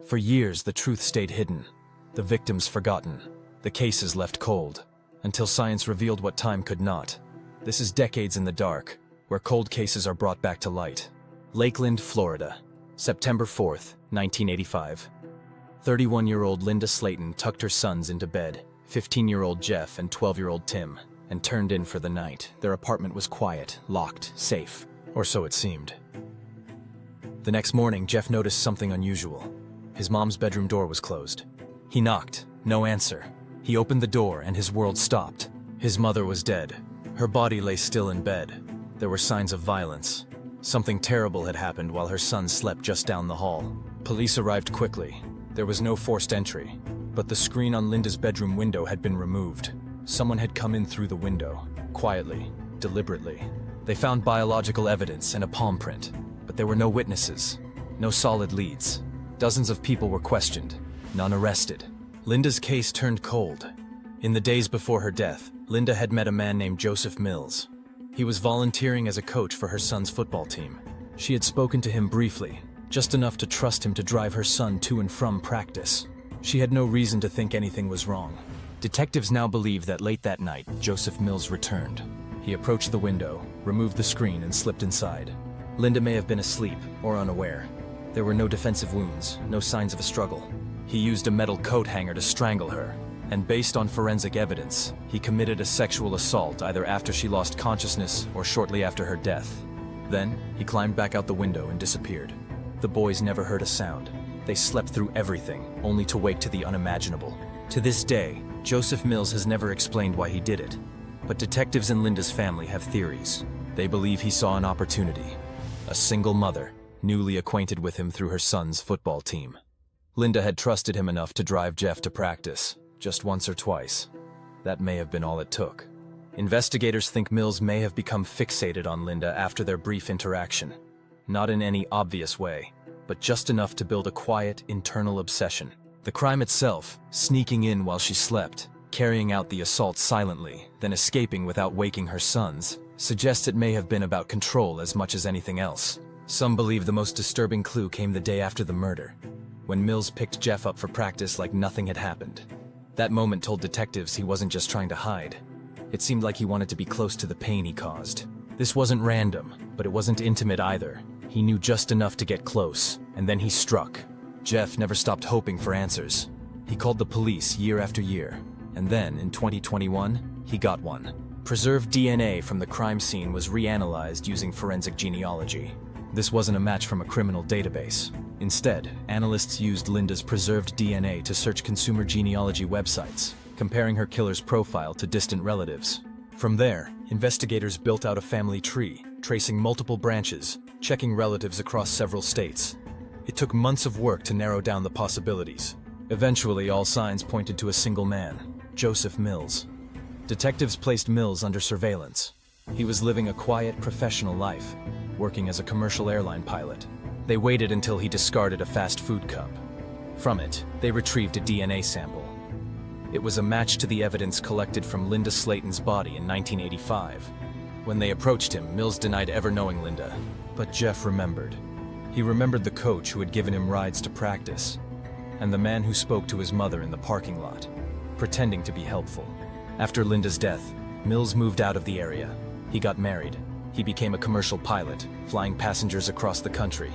For years, the truth stayed hidden, the victims forgotten, the cases left cold, until science revealed what time could not. This is Decades in the Dark, where cold cases are brought back to light. Lakeland, Florida, September 4th, 1985. 31-year-old Linda Slaten tucked her sons into bed, 15-year-old Jeff and 12-year-old Tim, and turned in for the night. Their apartment was quiet, locked, safe, or so it seemed. The next morning, Jeff noticed something unusual. His mom's bedroom door was closed. He knocked, no answer. He opened the door and his world stopped. His mother was dead. Her body lay still in bed. There were signs of violence. Something terrible had happened while her son slept just down the hall. Police arrived quickly. There was no forced entry, but the screen on Linda's bedroom window had been removed. Someone had come in through the window, quietly, deliberately. They found biological evidence and a palm print, but there were no witnesses, no solid leads. Dozens of people were questioned, none arrested. Linda's case turned cold. In the days before her death, Linda had met a man named Joseph Mills. He was volunteering as a coach for her son's football team. She had spoken to him briefly, just enough to trust him to drive her son to and from practice. She had no reason to think anything was wrong. Detectives now believe that late that night, Joseph Mills returned. He approached the window, removed the screen, and slipped inside. Linda may have been asleep or unaware. There were no defensive wounds, no signs of a struggle. He used a metal coat hanger to strangle her, and based on forensic evidence, he committed a sexual assault either after she lost consciousness or shortly after her death. Then, he climbed back out the window and disappeared. The boys never heard a sound. They slept through everything, only to wake to the unimaginable. To this day, Joseph Mills has never explained why he did it. But detectives in Linda's family have theories. They believe he saw an opportunity. A single mother, newly acquainted with him through her son's football team. Linda had trusted him enough to drive Jeff to practice, just once or twice. That may have been all it took. Investigators think Mills may have become fixated on Linda after their brief interaction. Not in any obvious way, but just enough to build a quiet, internal obsession. The crime itself, sneaking in while she slept, carrying out the assault silently, then escaping without waking her sons, suggests it may have been about control as much as anything else. Some believe the most disturbing clue came the day after the murder, when Mills picked Jeff up for practice like nothing had happened. That moment told detectives he wasn't just trying to hide. It seemed like he wanted to be close to the pain he caused. This wasn't random, but it wasn't intimate either. He knew just enough to get close, and then he struck. Jeff never stopped hoping for answers. He called the police year after year, and then, in 2021, he got one. Preserved DNA from the crime scene was reanalyzed using forensic genealogy. This wasn't a match from a criminal database. Instead, analysts used Linda's preserved DNA to search consumer genealogy websites, comparing her killer's profile to distant relatives. From there, investigators built out a family tree, tracing multiple branches, checking relatives across several states. It took months of work to narrow down the possibilities. Eventually, all signs pointed to a single man, Joseph Mills. Detectives placed Mills under surveillance. He was living a quiet, professional life, working as a commercial airline pilot. They waited until he discarded a fast food cup. From it, they retrieved a DNA sample. It was a match to the evidence collected from Linda Slaten's body in 1985. When they approached him, Mills denied ever knowing Linda, but Jeff remembered. He remembered the coach who had given him rides to practice, and the man who spoke to his mother in the parking lot, pretending to be helpful. After Linda's death, Mills moved out of the area. He got married. He became a commercial pilot, flying passengers across the country,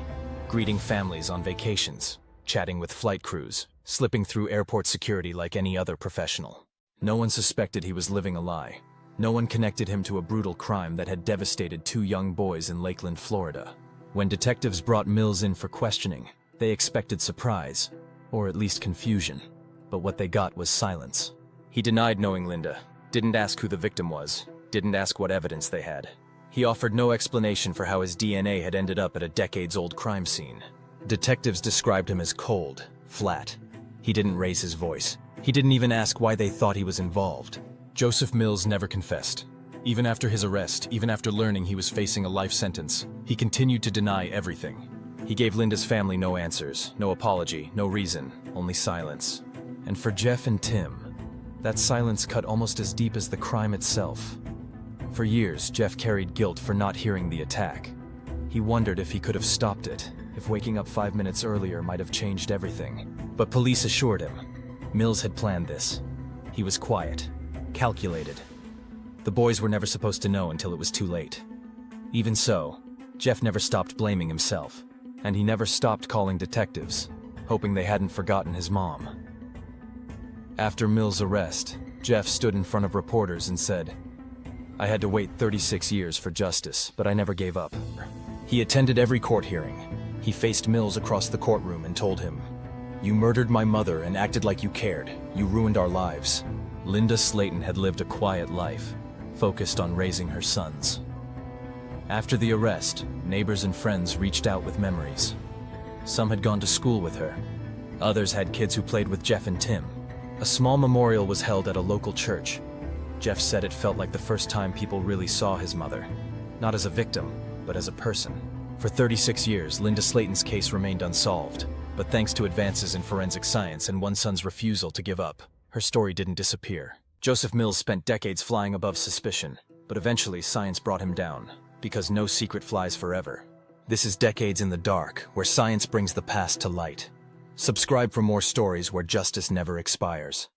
greeting families on vacations, chatting with flight crews, slipping through airport security like any other professional. No one suspected he was living a lie. No one connected him to a brutal crime that had devastated 2 young boys in Lakeland, Florida. When detectives brought Mills in for questioning, they expected surprise, or at least confusion. But what they got was silence. He denied knowing Linda, didn't ask who the victim was, didn't ask what evidence they had. He offered no explanation for how his DNA had ended up at a decades-old crime scene. Detectives described him as cold, flat. He didn't raise his voice. He didn't even ask why they thought he was involved. Joseph Mills never confessed. Even after his arrest, even after learning he was facing a life sentence, he continued to deny everything. He gave Linda's family no answers, no apology, no reason, only silence. And for Jeff and Tim, that silence cut almost as deep as the crime itself. For years, Jeff carried guilt for not hearing the attack. He wondered if he could have stopped it, if waking up 5 minutes earlier might have changed everything. But police assured him Mills had planned this. He was quiet, calculated. The boys were never supposed to know until it was too late. Even so, Jeff never stopped blaming himself, and he never stopped calling detectives, hoping they hadn't forgotten his mom. After Mills' arrest, Jeff stood in front of reporters and said, "I had to wait 36 years for justice, but I never gave up." He attended every court hearing. He faced Mills across the courtroom and told him, "You murdered my mother and acted like you cared. You ruined our lives." Linda Slaten had lived a quiet life, focused on raising her sons. After the arrest, neighbors and friends reached out with memories. Some had gone to school with her. Others had kids who played with Jeff and Tim. A small memorial was held at a local church. Jeff said it felt like the first time people really saw his mother, not as a victim, but as a person. For 36 years, Linda Slaten's case remained unsolved, but thanks to advances in forensic science and one son's refusal to give up, her story didn't disappear. Joseph Mills spent decades flying above suspicion, but eventually science brought him down, because no secret flies forever. This is Decades in the Dark, where science brings the past to light. Subscribe for more stories where justice never expires.